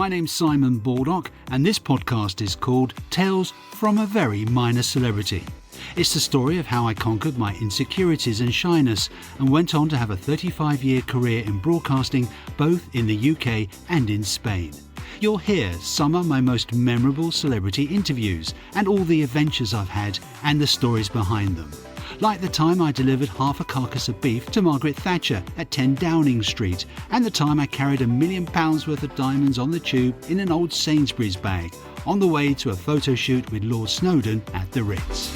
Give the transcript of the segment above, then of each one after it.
My name's Simon Baldock, and this podcast is called Tales from a Very Minor Celebrity. It's the story of how I conquered my insecurities and shyness and went on to have a 35-year career in broadcasting, both in the UK and in Spain. You'll hear some of my most memorable celebrity interviews and all the adventures I've had and the stories behind them. Like the time I delivered half a carcass of beef to Margaret Thatcher at 10 Downing Street, and the time I carried £1 million worth of diamonds on the tube in an old Sainsbury's bag on the way to a photo shoot with Lord Snowdon at the Ritz.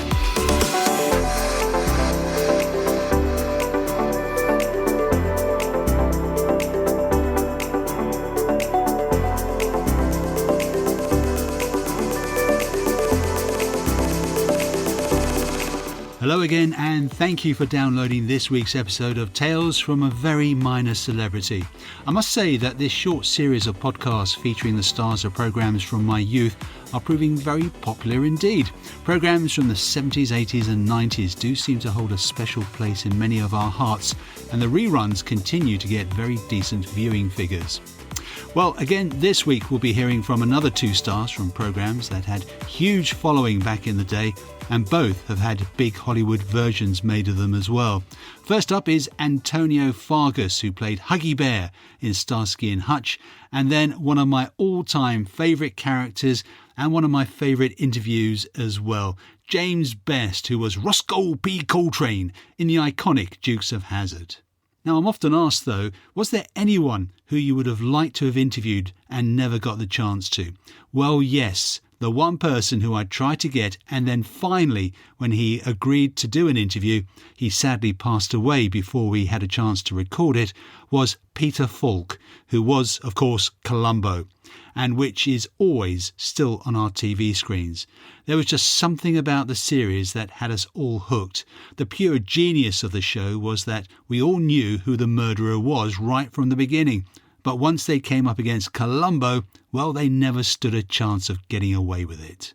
Hello again, and thank you for downloading this week's episode of Tales from a Very Minor Celebrity. I must say that this short series of podcasts featuring the stars of programmes from my youth are proving very popular indeed. Programmes from the 70s, 80s and 90s do seem to hold a special place in many of our hearts, and the reruns continue to get very decent viewing figures. Well, again, this week we'll be hearing from another two stars from programmes that had huge following back in the day, and both have had big Hollywood versions made of them as well. First up is Antonio Fargas, who played Huggy Bear in Starsky and Hutch, and then one of my all-time favourite characters and one of my favourite interviews as well, James Best, who was Rosco P Coltrane in the iconic Dukes of Hazzard. Now, I'm often asked, though, was there anyone who you would have liked to have interviewed and never got the chance to? Well, yes. The one person who I tried to get, and then finally, when he agreed to do an interview, he sadly passed away before we had a chance to record it, was Peter Falk, who was, of course, Columbo, and which is always still on our TV screens. There was just something about the series that had us all hooked. The pure genius of the show was that we all knew who the murderer was right from the beginning. But once they came up against Columbo, well, they never stood a chance of getting away with it.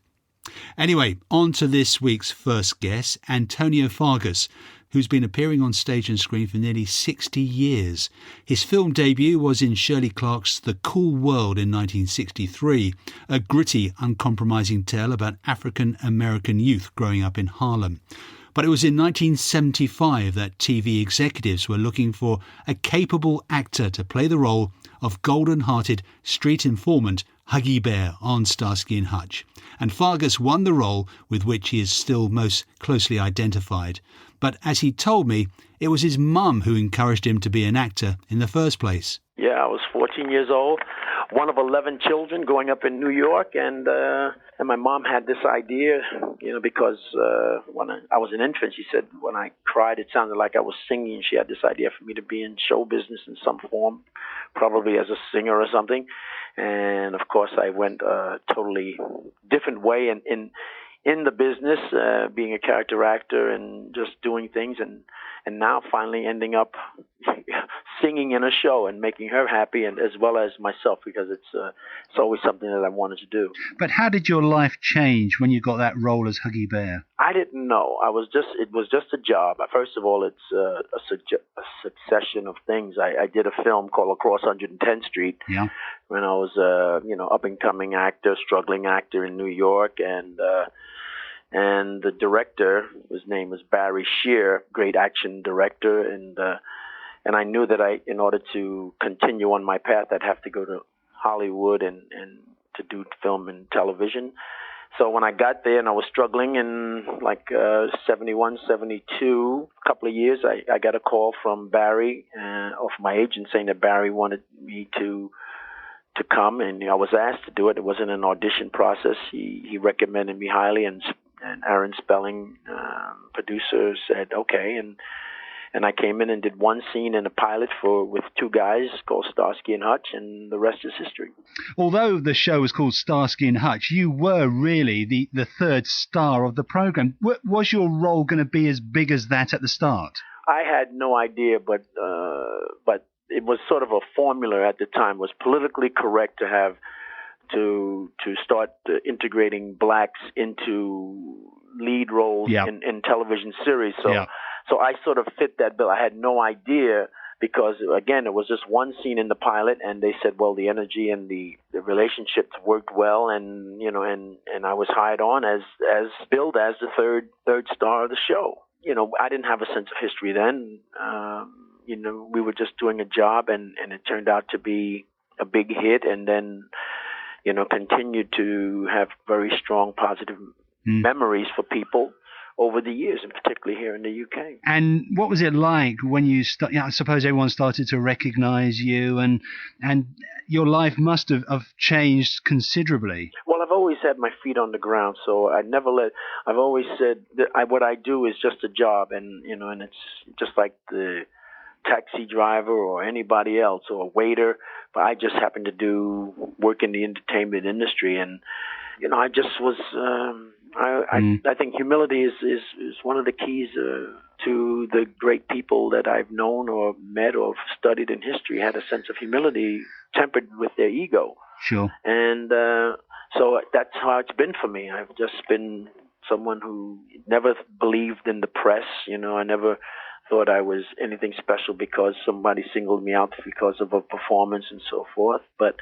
Anyway, on to this week's first guest, Antonio Fargas, who's been appearing on stage and screen for nearly 60 years. His film debut was in Shirley Clark's The Cool World in 1963, a gritty, uncompromising tale about African-American youth growing up in Harlem. But it was in 1975 that TV executives were looking for a capable actor to play the role of golden-hearted street informant Huggy Bear on Starsky and Hutch. And Fargas won the role with which he is still most closely identified. But as he told me, it was his mum who encouraged him to be an actor in the first place. Yeah, I was 14 years old, one of 11 children growing up in New York, and my mom had this idea, because when I was an infant, she said when I cried, it sounded like I was singing. She had this idea for me to be in show business in some form, probably as a singer or something. And of course, I went a totally different way in the business, being a character actor and just doing things, and now finally ending up singing in a show and making her happy, and as well as myself, because it's always something that I wanted to do. But how did your life change when you got that role as Huggy Bear? I didn't know. It was just a job. First of all, it's a succession of things. I did a film called Across 110th Street. Yeah. When I was up and coming actor, struggling actor in New York, and the director, his name was Barry Shear, great action director, and I knew that in order to continue on my path, I'd have to go to Hollywood and to do film and television. So when I got there and I was struggling in 71, 72, a couple of years, I got a call from Barry, or from my agent, saying that Barry wanted me to come, and I was asked to do it. It wasn't an audition process. He recommended me highly, and Aaron Spelling, producer, said okay, and I came in and did one scene in a pilot with two guys called Starsky and Hutch, and the rest is history. Although the show was called Starsky and Hutch, you were really the third star of the program. Was your role going to be as big as that at the start? I had no idea, but it was sort of a formula at the time. It was politically correct to have to start integrating blacks into lead roles in television series. So I sort of fit that bill. I had no idea because, again, it was just one scene in the pilot, and they said, well, the energy and the relationships worked well, and I was hired on as billed as the third star of the show. I didn't have a sense of history then. We were just doing a job, and it turned out to be a big hit, and then, continued to have very strong positive memories for people over the years, and particularly here in the UK. And what was it like when you I suppose everyone started to recognize you, and your life must have changed considerably. Well, I've always had my feet on the ground, so I've always said that what I do is just a job, and it's just like the taxi driver or anybody else or a waiter, but I just happen to work in the entertainment industry, and I just was I think humility is one of the keys to the great people that I've known or met or studied in history. Had a sense of humility tempered with their ego. Sure. And so that's how it's been for me. I've just been someone who never believed in the press. I never thought I was anything special because somebody singled me out because of a performance and so forth. But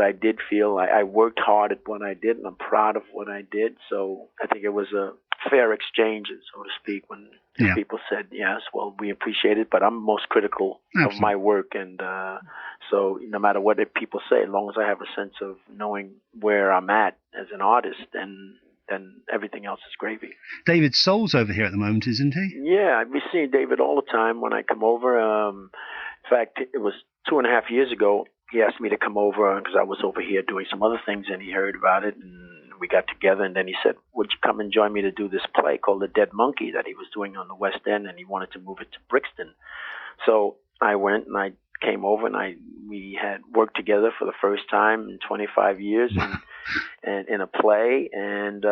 I did feel I worked hard at what I did, and I'm proud of what I did. So I think it was a fair exchange, so to speak, when people said, yes, well, we appreciate it, but I'm most critical Absolutely. of my work. And so no matter what people say, as long as I have a sense of knowing where I'm at as an artist, then everything else is gravy. David Soul's over here at the moment, isn't he? Yeah, I've been seeing David all the time when I come over. In fact, it was 2.5 years ago. He asked me to come over because I was over here doing some other things, and he heard about it, and we got together, and then he said, would you come and join me to do this play called The Dead Monkey that he was doing on the West End, and he wanted to move it to Brixton. So I went, and I came over, and we had worked together for the first time in 25 years, and in a play, and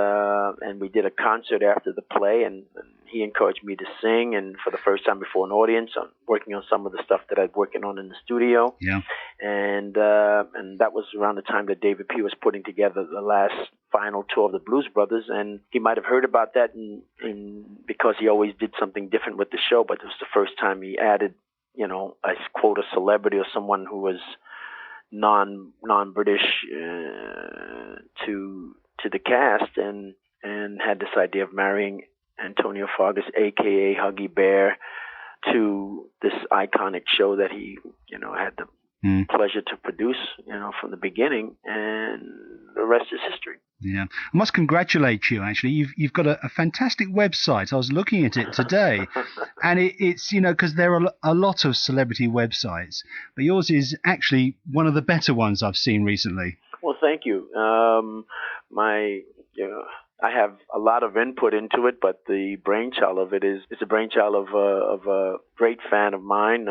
we did a concert after the play, and he encouraged me to sing, and for the first time before an audience, I'm working on some of the stuff that I'm working on in the studio. Yeah. And that was around the time that David P. was putting together the last final tour of the Blues Brothers, and he might have heard about that because he always did something different with the show, but it was the first time he added, I quote, a celebrity or someone who was non-British to the cast, and had this idea of marrying Antonio Fargas, a.k.a. Huggy Bear, to this iconic show that he, had the pleasure to produce, from the beginning, and the rest is history. Yeah, I must congratulate you. Actually, you've got a fantastic website. I was looking at it today, and it's because there are a lot of celebrity websites, but yours is actually one of the better ones I've seen recently. Well, thank you. I have a lot of input into it, but the brainchild of it is a brainchild of a great fan of mine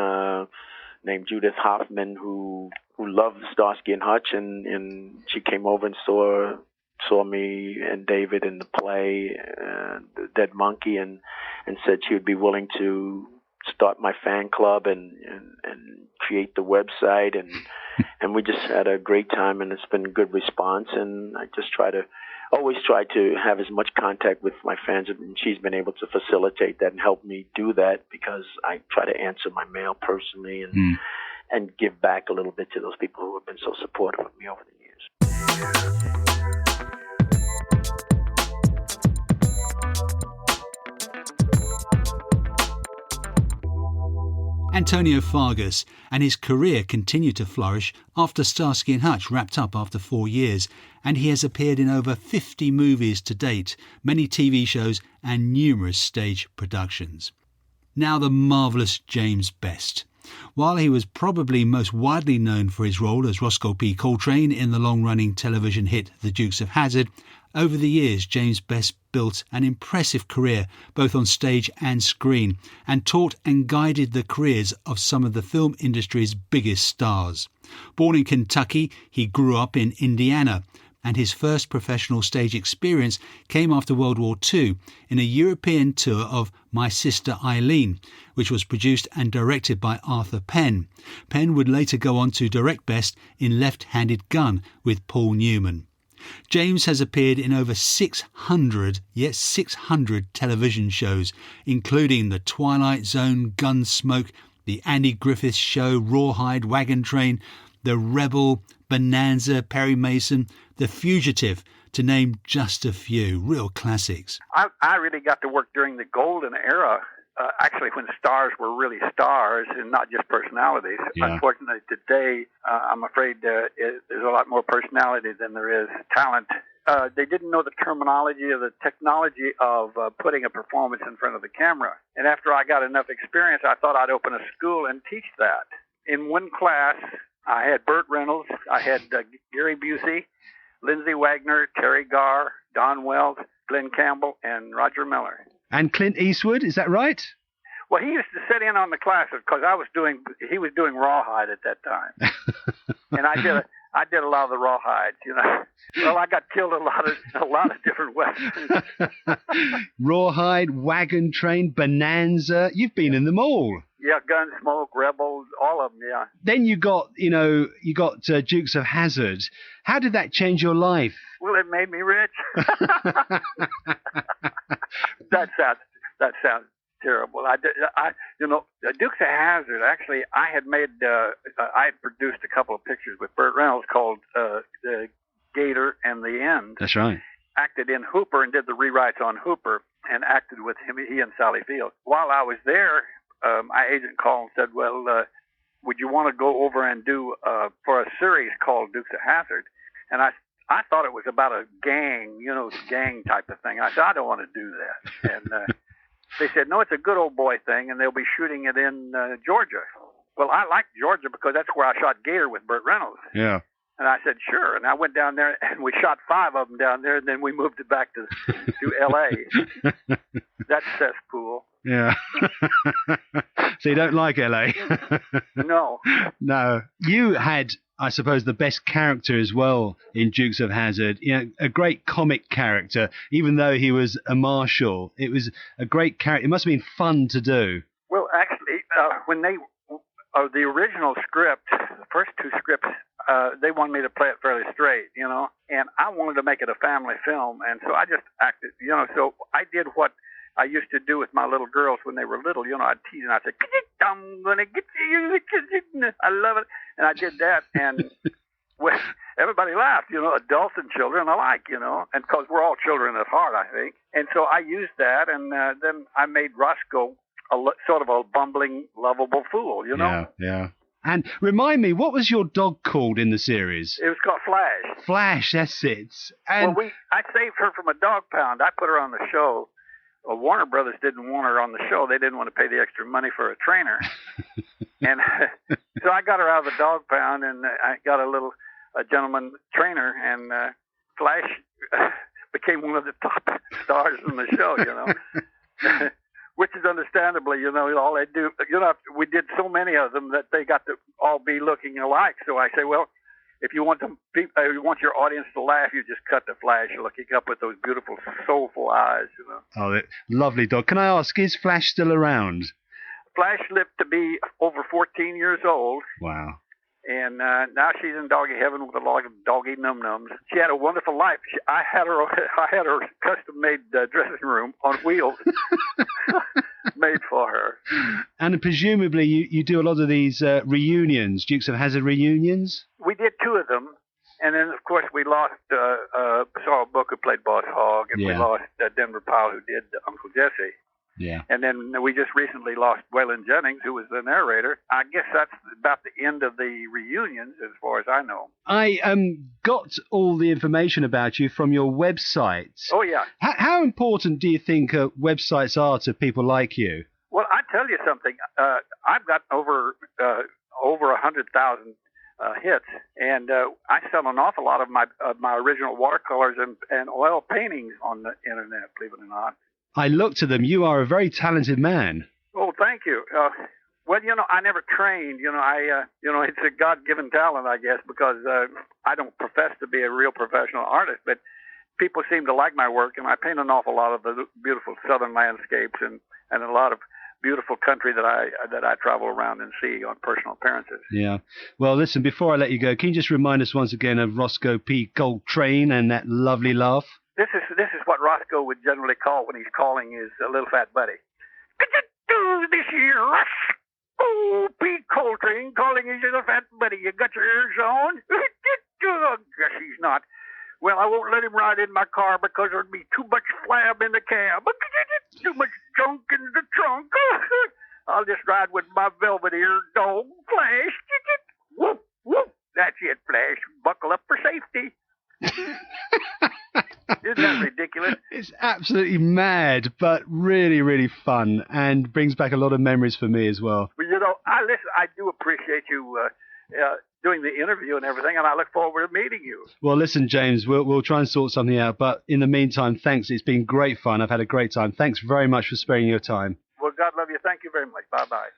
named Judith Hoffman, who loved Starsky and Hutch, and she came over and saw me and David in the play, The Dead Monkey, and said she would be willing to start my fan club and create the website, and we just had a great time, and it's been a good response, and I just always try to have as much contact with my fans, and she's been able to facilitate that and help me do that, because I try to answer my mail personally and give back a little bit to those people who have been so supportive of me over the years. Antonio Fargas and his career continued to flourish after Starsky and Hutch wrapped up after 4 years, and he has appeared in over 50 movies to date, many TV shows and numerous stage productions. Now the marvellous James Best. While he was probably most widely known for his role as Rosco P Coltrane in the long-running television hit The Dukes of Hazzard, over the years James Best built an impressive career both on stage and screen, and taught and guided the careers of some of the film industry's biggest stars. Born in Kentucky, he grew up in Indiana, and his first professional stage experience came after World War II in a European tour of My Sister Eileen, which was produced and directed by Arthur Penn. Penn would later go on to direct Best in Left-Handed Gun with Paul Newman. James has appeared in over 600 television shows, including The Twilight Zone, Gunsmoke, The Andy Griffith Show, Rawhide, Wagon Train, The Rebel, Bonanza, Perry Mason, The Fugitive, to name just a few. Real classics. I really got to work during the golden era, actually when stars were really stars and not just personalities. Yeah. Unfortunately, today, I'm afraid there's a lot more personality than there is talent. They didn't know the terminology or the technology of putting a performance in front of the camera. And after I got enough experience, I thought I'd open a school and teach that. In one class, I had Burt Reynolds, I had Gary Busey, Lindsay Wagner, Terry Garr, Don Wells, Glenn Campbell, and Roger Miller. And Clint Eastwood, is that right? Well, he used to sit in on the classes because he was doing Rawhide at that time, and I did a lot of the Rawhides, you know. Well, I got killed a lot of different weapons. Rawhide, Wagon Train, Bonanza. You've been in them all. Yeah, Gunsmoke, Rebels, all of them. Yeah. Then you got Dukes of Hazzard. How did that change your life? Well, it made me rich. That sounds terrible. Dukes of Hazzard. Actually, I had produced a couple of pictures with Burt Reynolds called "The Gator and the End." That's right. Acted in Hooper and did the rewrites on Hooper, and acted with him, he and Sally Field. While I was there, my agent called and said, "Well, would you want to go over and do for a series called Dukes of Hazzard?" And I thought it was about a gang, gang type of thing. I said, "I don't want to do that." And they said, "No, it's a good old boy thing, and they'll be shooting it in Georgia." Well, I liked Georgia because that's where I shot Gator with Burt Reynolds. Yeah. And I said, "Sure." And I went down there, and we shot 5 of them down there, and then we moved it back to L.A. That's cesspool. Yeah. So you don't like L.A.? No. No. You had, I suppose, the best character as well in Dukes of Hazzard. A great comic character, even though he was a marshal. It was a great character. It must have been fun to do. Well, actually, when the original script, the first 2 scripts, they wanted me to play it fairly straight, and I wanted to make it a family film, and so I just acted, so I did what I used to do with my little girls when they were little, I'd tease and I'd say, "I'm gonna get you, I love it," and I did that, and well, everybody laughed, adults and children alike, and because we're all children at heart, I think, and so I used that, and then I made Rosco sort of a bumbling, lovable fool, Yeah. And remind me, what was your dog called in the series? It was called Flash. Flash, that's it. And I saved her from a dog pound. I put her on the show. Well, Warner Brothers didn't want her on the show. They didn't want to pay the extra money for a trainer. And so I got her out of the dog pound, and I got a gentleman trainer, and Flash became one of the top stars in the show, Which is understandably, all they do, we did so many of them that they got to all be looking alike. So I say, well, if you want your audience to laugh, you just cut to Flash looking up with those beautiful, soulful eyes, Oh, lovely dog. Can I ask, is Flash still around? Flash lived to be over 14 years old. Wow. And now she's in doggy heaven with a lot of doggy num-nums. She had a wonderful life. I had her custom-made dressing room on wheels made for her. And presumably you do a lot of these reunions, Dukes of Hazzard reunions? We did 2 of them. And then, of course, we lost Saul Book, who played Boss Hogg, and we lost Denver Powell, who did Uncle Jesse. Yeah. And then we just recently lost Waylon Jennings, who was the narrator. I guess that's about the end of the reunions, as far as I know. I got all the information about you from your website. Oh, yeah. How important do you think websites are to people like you? Well, I tell you something. I've got over 100,000 hits, and I sell an awful lot of my original watercolors and oil paintings on the internet, believe it or not. I looked at them. You are a very talented man. Oh, thank you. Well, I never trained. It's a God-given talent, I guess, because I don't profess to be a real professional artist, but people seem to like my work, and I paint an awful lot of the beautiful southern landscapes and a lot of beautiful country that I travel around and see on personal appearances. Yeah. Well, listen, before I let you go, can you just remind us once again of Rosco P Coltrane and that lovely laugh? This is what Roscoe would generally call when he's calling his little fat buddy. Could you do this here, Russ? Oh, Pete Coltrane calling you the fat buddy. You got your ears on? Oh, guess he's not. Well, I won't let him ride in my car because there'd be too much flab in the cab. Too much junk in the trunk. I'll just ride with my velvet-eared dog, Flash. Whoop, whoop. That's it, Flash. Buckle up for safety. Isn't that ridiculous? It's absolutely mad, but really, really fun, and brings back a lot of memories for me as well. Well, you know, I do appreciate you doing the interview and everything, and I look forward to meeting you. Well, listen, James, we'll try and sort something out, but in the meantime, thanks. It's been great fun. I've had a great time. Thanks very much for sparing your time. Well, God love you. Thank you very much. Bye-bye.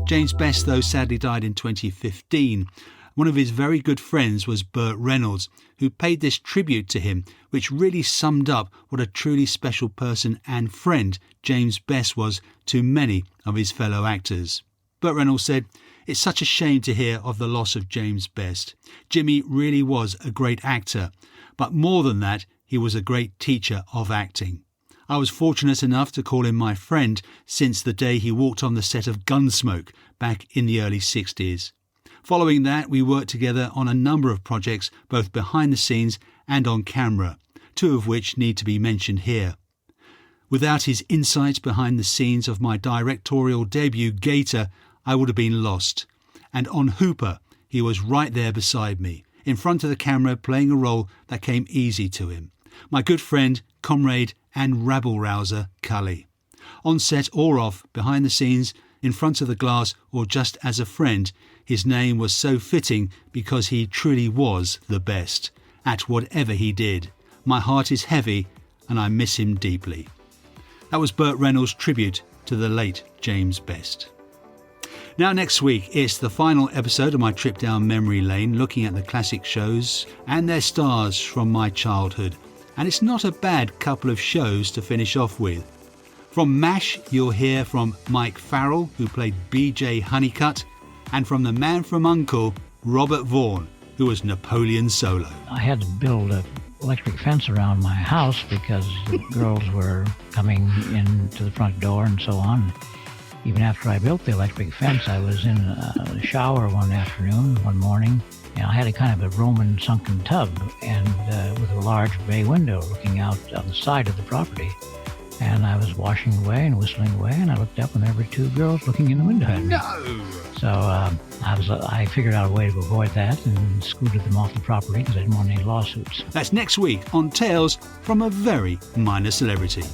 James Best, though, sadly died in 2015. One of his very good friends was Burt Reynolds, who paid this tribute to him, which really summed up what a truly special person and friend James Best was to many of his fellow actors. Burt Reynolds said, "It's such a shame to hear of the loss of James Best. Jimmy really was a great actor, but more than that, he was a great teacher of acting. I was fortunate enough to call him my friend since the day he walked on the set of Gunsmoke back in the early 60s. Following that, we worked together on a number of projects, both behind the scenes and on camera, two of which need to be mentioned here. Without his insights behind the scenes of my directorial debut, Gator, I would have been lost. And on Hooper, he was right there beside me, in front of the camera, playing a role that came easy to him. My good friend, comrade and rabble-rouser, Cully. On set or off, behind the scenes, in front of the glass, or just as a friend, his name was so fitting because he truly was the best at whatever he did. My heart is heavy and I miss him deeply." That was Burt Reynolds' tribute to the late James Best. Now next week, it's the final episode of my trip down memory lane, looking at the classic shows and their stars from my childhood. And it's not a bad couple of shows to finish off with. From MASH, you'll hear from Mike Farrell, who played B.J. Honeycutt, and from the man from U.N.C.L.E., Robert Vaughn, who was Napoleon Solo. I had to build an electric fence around my house because the girls were coming in to the front door and so on. Even after I built the electric fence, I was in the shower one morning, and I had a kind of a Roman sunken tub and with a large bay window looking out on the side of the property. And I was washing away and whistling away, and I looked up and there were two girls looking in the window at me. No! So I figured out a way to avoid that and scooted them off the property because I didn't want any lawsuits. That's next week on Tales from a Very Minor Celebrity.